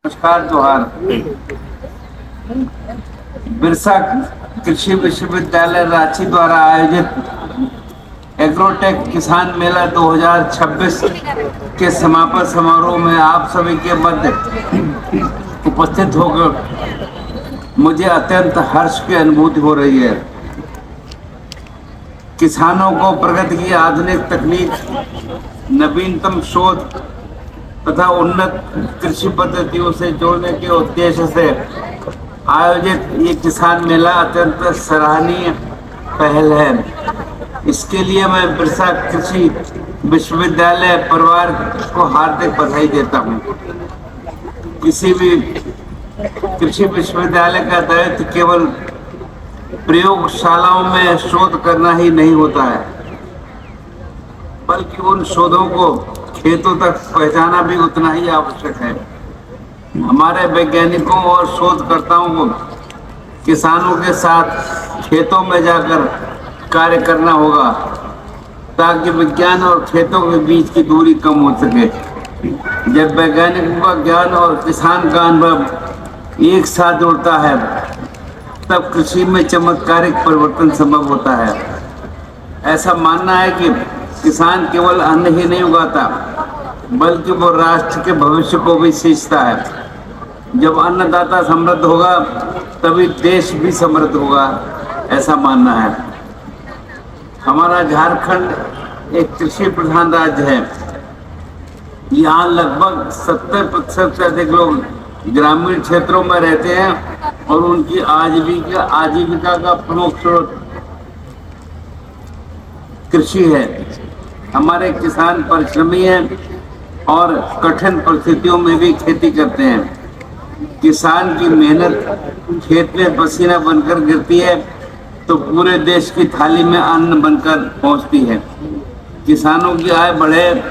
नमस्कार जोहार। बिरसा कृषि विश्वविद्यालय रांची द्वारा आयोजित एग्रोटेक किसान मेला 2026 के समापन समारोह में आप सभी के मध्य उपस्थित होकर मुझे अत्यंत हर्ष की अनुभूति हो रही है। किसानों को प्रगति की आधुनिक तकनीक, नवीनतम शोध तथा उन्नत कृषि पद्धतियों से जोड़ने के उद्देश्य से आयोजित ये किसान मेला अत्यंत सराहनीय पहल है। इसके लिए मैं बिरसा कृषि विश्वविद्यालय परिवार को हार्दिक बधाई देता हूँ। किसी भी कृषि विश्वविद्यालय का दायित्व केवल प्रयोगशालाओं में शोध करना ही नहीं होता है, बल्कि उन शोधों को खेतों तक पहुंचाना भी उतना ही आवश्यक है। हमारे वैज्ञानिकों और शोधकर्ताओं को किसानों के साथ खेतों में जाकर कार्य करना होगा, ताकि विज्ञान और खेतों के बीच की दूरी कम हो सके। जब वैज्ञानिकों का ज्ञान और किसान का अनुभव एक साथ जुड़ता है, तब कृषि में चमत्कारिक परिवर्तन संभव होता है। ऐसा मानना है कि किसान केवल अन्न ही नहीं उगाता, बल्कि वो राष्ट्र के भविष्य को भी सींचता है। जब अन्नदाता समृद्ध होगा, तभी देश भी समृद्ध होगा, ऐसा मानना है। हमारा झारखंड एक कृषि प्रधान राज्य है। यहाँ लगभग 70% से अधिक लोग ग्रामीण क्षेत्रों में रहते हैं और उनकी आजीविका का प्रमुख स्रोत कृषि है। हमारे किसान परिश्रमी हैं और कठिन परिस्थितियों में भी खेती करते हैं। किसान की मेहनत खेत में पसीना बनकर गिरती है तो पूरे देश की थाली में अन्न बनकर पहुंचती है। किसानों की आय बढ़े,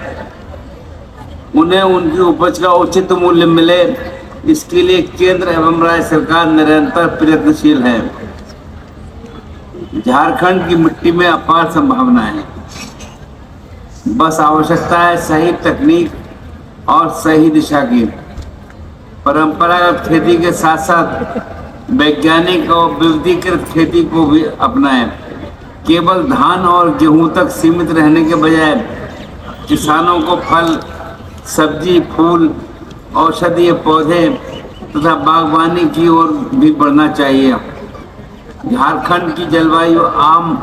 उन्हें उनकी उपज का उचित मूल्य मिले, इसके लिए केंद्र एवं राज्य सरकार निरंतर प्रयत्नशील है। झारखंड की मिट्टी में अपार संभावनाएं हैं। बस आवश्यकता है सही तकनीक और सही दिशा की। परंपरागत खेती के साथ साथ वैज्ञानिक और विविधीकृत खेती को भी अपनाएं। केवल धान और गेहूं तक सीमित रहने के बजाय किसानों को फल, सब्जी, फूल, औषधीय पौधे तथा बागवानी की ओर भी बढ़ना चाहिए। झारखंड की जलवायु आम,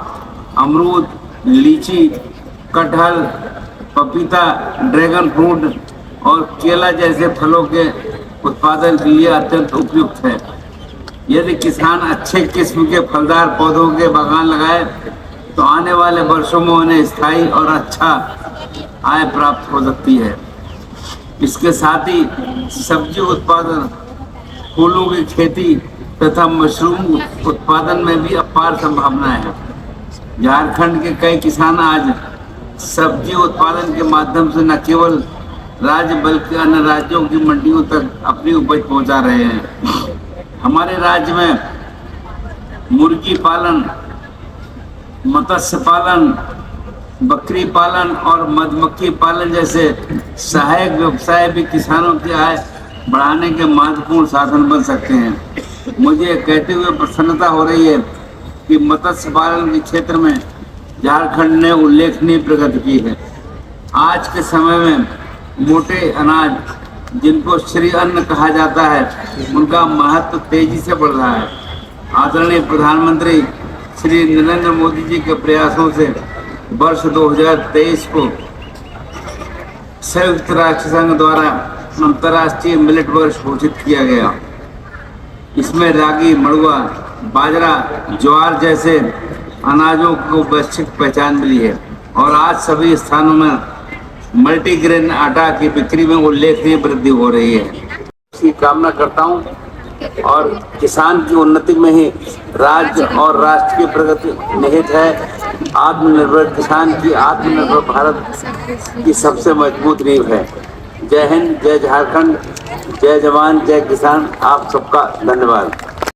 अमरूद, लीची, कटहल, पपीता, ड्रैगन फ्रूट और केला जैसे फलों के उत्पादन के लिए अत्यंत उपयुक्त है। यदि किसान अच्छे किस्म के फलदार पौधों के बागान लगाए तो आने वाले वर्षों में उन्हें स्थायी और अच्छा आय प्राप्त हो सकती है। इसके साथ ही सब्जी उत्पादन, फूलों की खेती तथा मशरूम उत्पादन में भी अपार संभावनाएं हैं। झारखंड के कई किसान आज सब्जी उत्पादन के माध्यम से न केवल राज्य बल्कि अन्य राज्यों की मंडियों तक अपनी उपज पहुंचा रहे हैं। हमारे राज्य में मुर्गी पालन, मत्स्य पालन, बकरी पालन और मधुमक्खी पालन जैसे सहायक व्यवसाय भी किसानों की आय बढ़ाने के महत्वपूर्ण साधन बन सकते हैं। मुझे कहते हुए प्रसन्नता हो रही है कि मत्स्य पालन के क्षेत्र में झारखंड ने उल्लेखनीय प्रगति की है। आज के समय में मोटे अनाज, जिनको श्री अन्न कहा जाता है, उनका महत्व तेजी से बढ़ रहा है। आदरणीय प्रधानमंत्री श्री नरेंद्र मोदी जी के प्रयासों से वर्ष 2023 को संयुक्त राष्ट्र संघ द्वारा अंतर्राष्ट्रीय मिलेट वर्ष घोषित किया गया। इसमें रागी, मड़ुआ, बाजरा, ज्वार जैसे अनाजों को वैश्विक पहचान मिली है और आज सभी स्थानों में मल्टीग्रेन आटा की बिक्री में उल्लेखनीय वृद्धि हो रही है। इसकी कामना करता हूँ और किसान की उन्नति में ही राज्य और राष्ट्र की प्रगति निहित है। आत्मनिर्भर किसान की आत्मनिर्भर भारत की सबसे मजबूत नींव है। जय हिंद, जय झारखंड, जय जवान, जय किसान। आप सबका धन्यवाद।